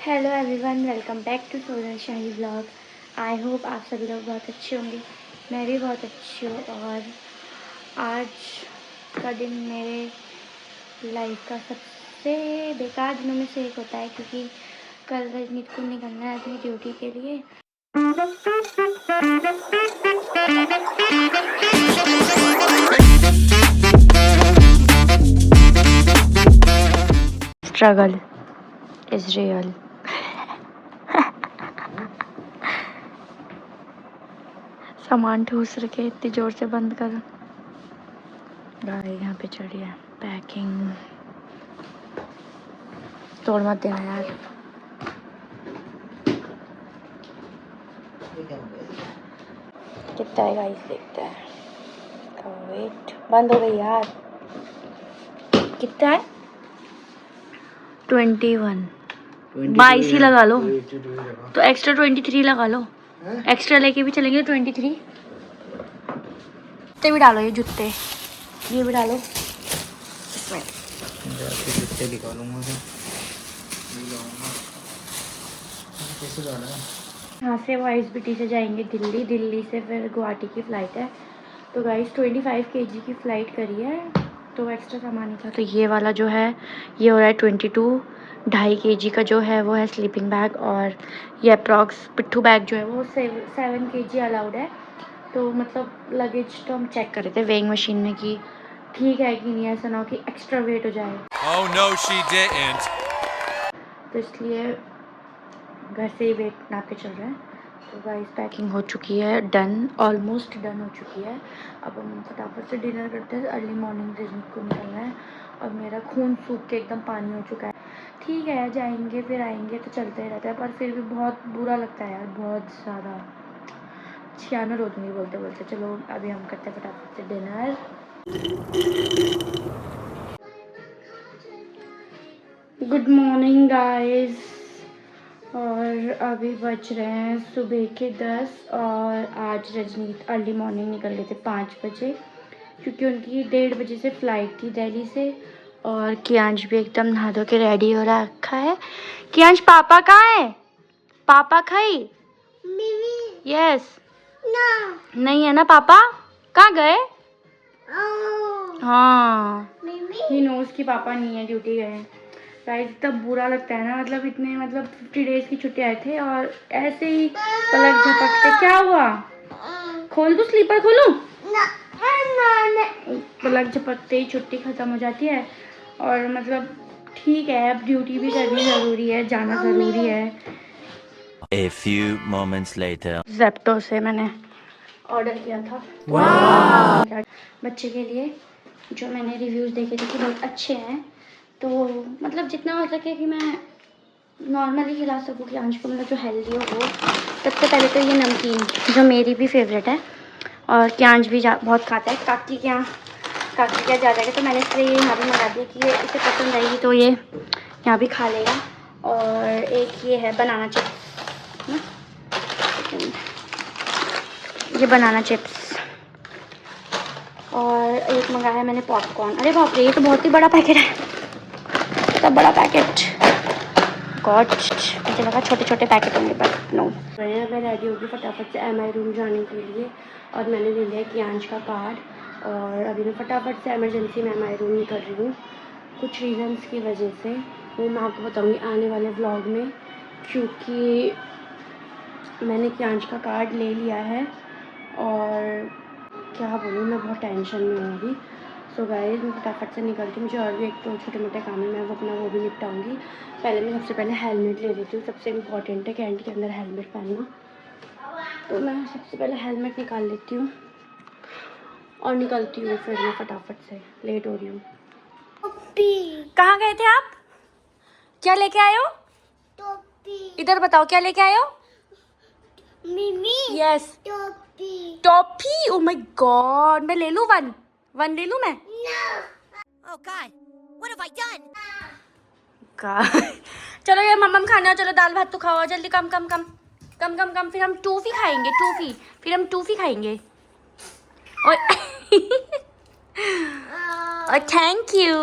Hello everyone, welcome back to Sonal Shahi blog. I hope आप सभी लोग बहुत अच्छे होंगे। मैं भी बहुत अच्छी हूँ। और आज का दिन मेरे लाइफ का सबसे बेकार दिनों में से एक होता है, क्योंकि कल रजनीत को निकलना है अपनी ड्यूटी के लिए। Struggle is real. सामान ठूस रखे, इतनी जोर से बंद कर। गाड़ी यहाँ पे चढ़ी है। पैकिंग तोड़ मत देना यार। कितना है गाइस, देखते हैं। वेट, बंद हो गई यार। कितना है? 21। 22 ही लगा लो, तो एक्स्ट्रा 23 लगा लो। एक्स्ट्रा लेके भी चलेंगे 23। जूते भी डालो, ये जूते ये भी डालो इसमें। जूते निकालूंगा कैसे जाना है? यहाँ से वो ISBT से जाएंगे दिल्ली। दिल्ली से फिर गुवाहाटी की फ़्लाइट है। तो गाइस 25 kg की फ़्लाइट करी है, तो एक्स्ट्रा सामान ही था। तो ये वाला जो है ये हो रहा है 22। 2.5 kg का जो है वो है स्लीपिंग बैग, और ये अप्रॉक्स पिट्ठू बैग जो है वो 7 kg अलाउड है। तो मतलब लगेज तो हम चेक कर रहे थे वेइंग मशीन में कि ठीक है कि नहीं, ऐसा ना हो कि एक्स्ट्रा वेट हो जाए। Oh no, she didn't. तो इसलिए घर से ही वेट नापे चल रहे हैं। तो गाइस पैकिंग हो चुकी है, डन, ऑलमोस्ट डन हो चुकी है। अब हम फटाफट से डिनर करते हैं। अर्ली मॉर्निंग रजनीत को निकलना है और मेरा खून सूख के एकदम पानी हो चुका है। ठीक है, जाएंगे फिर आएंगे तो चलते ही रहता है, पर फिर भी बहुत बुरा लगता है यार, बहुत ज़्यादा। छियाना रो दूँगी बोलते बोलते। चलो अभी हम करते हैं फटाफट से डिनर। Good morning guys. और अभी बज रहे हैं सुबह के 10, और आज रजनीत अर्ली मॉर्निंग निकल गए थे 5 बजे, क्योंकि उनकी 1:30 बजे से फ़्लाइट थी दिल्ली से। और कियांश भी एकदम नहा धो के रेडी हो रखा है। कियांश, पापा कहाँ है? पापा खाई? यस। नहीं है ना पापा? कहाँ गए? हाँ, ही नोज कि पापा नहीं है, ड्यूटी गए हैं। गाइस इतना बुरा लगता है ना, मतलब इतने 50 डेज की छुट्टी आए थे और ऐसे ही पलक झपकते। क्या हुआ? खोल दूँ स्लीपर, खोलूं? पलक झपकते ही छुट्टी खत्म हो जाती है। और मतलब ठीक है, अब ड्यूटी भी करनी ज़रूरी है, जाना ज़रूरी है। A few moments later. Zepto से मैंने ऑर्डर किया था। वाह! बच्चे के लिए, जो मैंने रिव्यूज़ देखे थे कि बहुत अच्छे हैं। तो मतलब जितना हो सके कि मैं नॉर्मली खिला सकूँ कि अंश को, मतलब जो हेल्दी हो वो। सबसे पहले तो ये नमकीन, जो मेरी भी फेवरेट है और क्यांश भी बहुत खाता है। काकी के यहाँ जा जाएगा, तो मैंने इसलिए यहाँ भी मंगा दिया कि ये इसे पसंद आएगी, तो ये यहाँ भी खा लेगा। और एक ये है बनाना चिप्स ना, ये बनाना चिप्स। और एक मंगाया है मैंने पॉपकॉर्न। अरे बाप रे, ये तो बहुत ही बड़ा पैकेट है, इतना बड़ा पैकेट। गॉड, मुझे लगा छोटे छोटे पैकेट होंगे, बट नो। मैं रेडी होगी फटाफट से MI रूम जाने के लिए, और मैंने ले लिया कियांश का कार्ड। और अभी मैं फटाफट से इमरजेंसी में MI रूम निकल रही हूँ, कुछ रीज़न्स की वजह से। वो मैं आपको बताऊँगी आने वाले व्लॉग में, क्योंकि मैंने कियांश का कार्ड ले लिया है। और क्या बोलूँ, मैं बहुत टेंशन में हूँ अभी। सो गाइस मैं फटाफट से निकलती हूँ। मुझे और भी एक तो छोटे मोटे काम है, मैं वो भी निपटाऊँगी। पहले मैं सबसे पहले हेलमेट ले लेती हूँ, सबसे इम्पॉर्टेंट है कैंट के अंदर हेलमेट पहनना। तो मैं सबसे पहले हेलमेट निकाल लेती हूँ और निकलती हूँ फिर मैं फटाफट से, लेट हो रही हूँ। कहाँ गए थे आप? क्या लेके आए हो? इधर बताओ, क्या लेके आए हो? मिमी। Yes, toffee. Oh my God, मैं ले लूं वन ले लूं मैं? Oh God, what have I done? चलो ये मम्मम खाना, चलो दाल भात तो खाओ जल्दी। कम कम कम कम कम कम। फिर हम टूफी खाएंगे, फिर हम टूफी खाएंगे। और थैंक यू।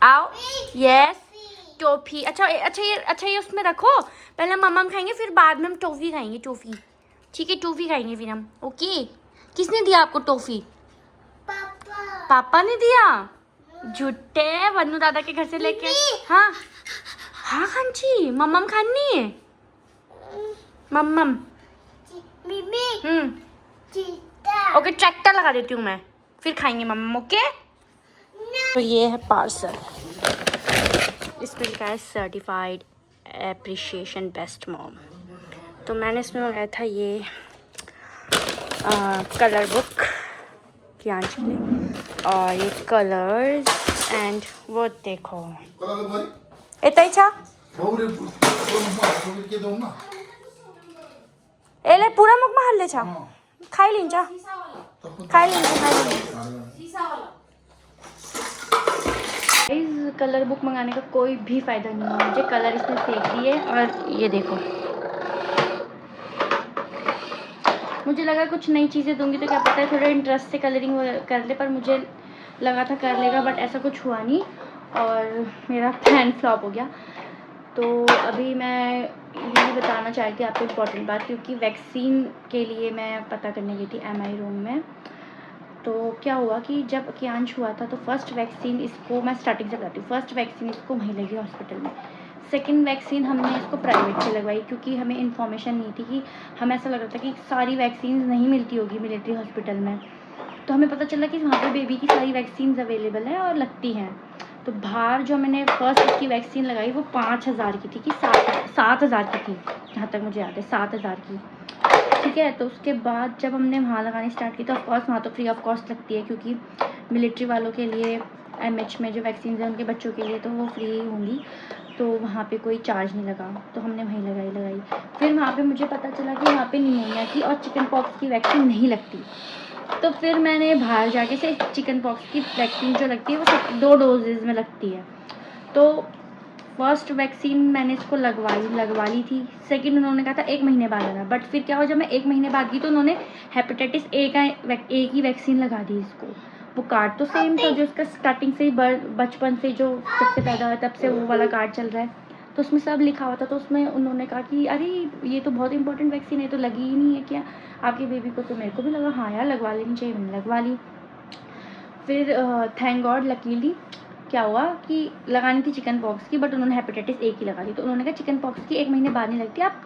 आओ। Yes toffee. अच्छा ये उसमें रखो, पहले मम्मा खाएंगे फिर बाद में हम टॉफी खाएंगे। टॉफी ठीक है, टॉफी खाएंगे फिर हम। ओके। किसने दिया आपको टॉफी? पापा ने दिया? झूठे। वन्नू दादा के घर से लेके। हाँ हाँ खांची मम्मम खानी है। मम्मम ओके ट्रैक्टर लगा देती हूँ मैं, फिर खाएंगे मम्मम। ओके। तो ये है पार्सल, इसमें लिखा है सर्टिफाइड एप्रिशिएशन बेस्ट मॉम। तो मैंने इसमें मंगाया था ये कलर बुक कियांश के लिए, और ये कलर्स एंड वो देखो इतना ही छा एले पूरा मुख में हल्ले छा खाई लीन छा खाई लीन। इस कलर बुक मंगाने का कोई भी फायदा नहीं है, मुझे कलर इसने फेंक दिए। और ये देखो, मुझे लगा कुछ नई चीज़ें दूंगी तो क्या पता है थोड़े इंटरेस्ट से कलरिंग कर ले, पर मुझे लगा था कर लेगा, बट ऐसा कुछ हुआ नहीं और मेरा प्लान फ्लॉप हो गया। तो अभी मैं यही बताना चाहती थी आपको इम्पोर्टेंट बात, क्योंकि वैक्सीन के लिए मैं पता करने गई थी MI रूम में। तो क्या हुआ कि जब कियांश हुआ था तो फर्स्ट वैक्सीन इसको, मैं स्टार्टिंग से बताती हूँ, फर्स्ट वैक्सीन इसको वहीं लगी हॉस्पिटल में। सेकंड वैक्सीन हमने इसको प्राइवेट से लगवाई, क्योंकि हमें इन्फॉर्मेशन नहीं थी कि हमें ऐसा लग रहा था कि सारी वैक्सीन नहीं मिलती होगी मिलिट्री हॉस्पिटल में। तो हमें पता चला कि वहाँ पे बेबी की सारी वैक्सीन अवेलेबल है और लगती हैं। तो बाहर जो मैंने फर्स्ट इसकी वैक्सीन लगाई वो 5000 की थी कि 7,000 की थी, जहाँ तक मुझे याद है 7,000 की। ठीक है। तो उसके बाद जब हमने वहाँ लगानी स्टार्ट की तो ऑफकोर्स वहाँ तो फ्री ऑफ कॉस्ट लगती है, क्योंकि मिलिट्री वालों के लिए MH में जो वैक्सीन है उनके बच्चों के लिए तो वो फ्री ही होंगी, तो वहाँ पे कोई चार्ज नहीं लगा। तो हमने वहीं लगाई। फिर वहाँ पे मुझे पता चला कि वहाँ पे निमोनिया की और चिकन पॉक्स की वैक्सीन नहीं लगती। तो फिर मैंने बाहर जाके से चिकन पॉक्स की वैक्सीन जो लगती है वो 2 डोजेज़ में लगती है। तो फर्स्ट वैक्सीन मैंने इसको लगवा ली थी। सेकंड उन्होंने कहा था 1 महीने बाद आना, बट फिर क्या हुआ जब मैं 1 महीने बाद गई तो उन्होंने हेपेटाइटिस ए की वैक्सीन लगा दी इसको। वो कार्ड तो सेम था जो इसका स्टार्टिंग से ही बचपन से जो जब से पैदा हुआ तब से वो वाला कार्ड चल रहा है, तो उसमें सब लिखा हुआ था। तो उसमें उन्होंने कहा कि अरे ये तो बहुत इंपॉर्टेंट वैक्सीन है, तो लगी ही नहीं है क्या आपके बेबी को? तो मेरे को भी लगा हाँ यार लगवा लेनी चाहिए, मैंने लगवा ली। फिर थैंक गॉड लकीली क्या हुआ कि लगानी थी चिकन पॉक्स की, बट उन्होंने हेपेटाइटिस ए की लगा दी। तो उन्होंने कहा चिकन पॉक्स की 1 महीने बाद नहीं लगती, आप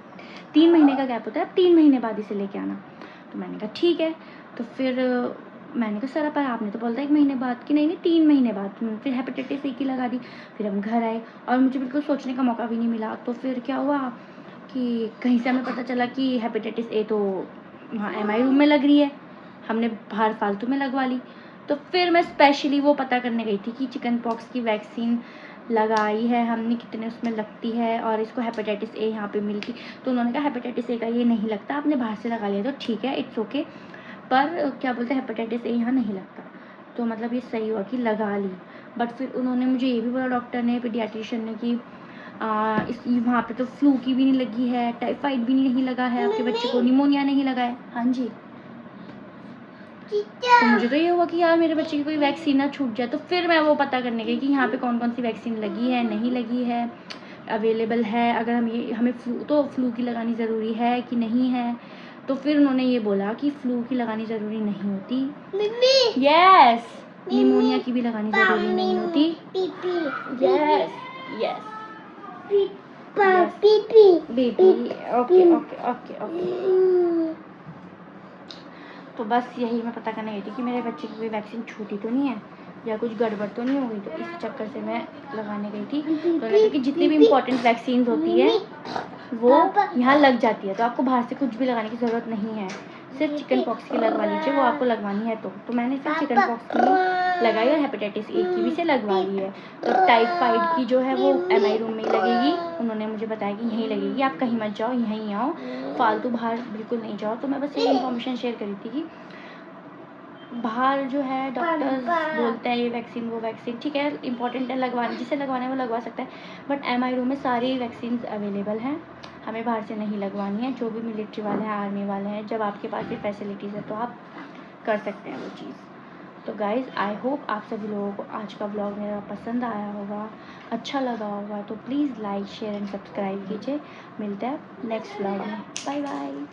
3 महीने का गैप होता है, आप 3 महीने बाद इसे लेके आना। तो मैंने कहा ठीक है। तो फिर मैंने कहा सर पर आपने तो बोलता है 1 महीने बाद की, नहीं 3 महीने बाद। फिर हेपेटाइटिस ए की लगा दी। फिर हम घर आए और मुझे बिल्कुल सोचने का मौका भी नहीं मिला। तो फिर क्या हुआ कि कहीं से हमें पता चला कि हेपेटाइटिस ए तो वहाँ MI रूम में लग रही है, हमने बाहर फालतू में लगवा ली। तो फिर मैं स्पेशली वो पता करने गई थी कि चिकन पॉक्स की वैक्सीन लगाई है हमने, कितने उसमें लगती है और इसको हेपेटाइटिस ए यहाँ पे मिलती। तो उन्होंने कहा हेपेटाइटिस ए का ये नहीं लगता, आपने बाहर से लगा लिया तो ठीक है, इट्स ओके, पर क्या बोलते हैं हेपेटाइटिस ए यहाँ नहीं लगता। तो मतलब ये सही हुआ कि लगा ली। बट फिर उन्होंने मुझे ये भी बोला डॉक्टर ने, पीडियाट्रिशियन ने, कि इस वहाँ पे तो फ्लू की भी नहीं लगी है, टाइफाइड भी नहीं लगा है, आपके बच्चे को निमोनिया नहीं लगा है। हाँ जी। तो मुझे तो ये हुआ कि यार मेरे बच्चे की कोई वैक्सीन ना छूट जाए। तो फिर मैं वो पता करने गई कि यहाँ पे कौन कौन सी वैक्सीन लगी है, नहीं लगी है, अवेलेबल है, अगर हमें फ्लू की लगानी ज़रूरी है कि नहीं है। तो फिर उन्होंने ये बोला कि फ्लू की लगानी ज़रूरी नहीं होती, यस, निमोनिया की भी लगानी ज़रूरी नहीं होती, yes yes baby, okay okay okay okay. तो बस यही मैं पता करने गई थी कि मेरे बच्चे की कोई वैक्सीन छूटी तो नहीं है या कुछ गड़बड़ तो नहीं हो गई। तो इस चक्कर से मैं लगाने गई थी। तो उन्होंने कहा कि जितनी भी इम्पोर्टेंट वैक्सीन होती है वो यहाँ लग जाती है, तो आपको बाहर से कुछ भी लगाने की ज़रूरत नहीं है, सिर्फ चिकन पॉक्स की लगवा लीजिए, वो आपको लगवानी है। तो मैंने सिर्फ चिकन पॉक्स की लगाई और हेपेटाइटिस ए की भी से लगवा ली है। तो टाइफाइड की जो है वो MI रूम में ही लगेगी, उन्होंने मुझे बताया कि यहीं लगेगी, आप कहीं मत जाओ, यहीं आओ, फालतू बाहर बिल्कुल नहीं जाओ। तो मैं बस ये इन्फॉर्मेशन शेयर करी थी कि बाहर जो है डॉक्टर्स बोलते हैं ये वैक्सीन वो वैक्सीन ठीक है इंपॉर्टेंट है, लगवाने जिसे लगवाना है वो लगवा सकता है, बट MI रूम में सारी वैक्सीन अवेलेबल हैं, हमें बाहर से नहीं लगवानी है। जो भी मिलिट्री वाले हैं, आर्मी वाले हैं, जब आपके पास ये फैसिलिटीज़ है तो आप कर सकते हैं वो चीज़। तो गाइज़ आई होप आप सभी लोगों को आज का ब्लॉग मेरा पसंद आया होगा, अच्छा लगा होगा। तो please like share and subscribe कीजिए। मिलते हैं नेक्स्ट ब्लॉग में। Bye bye.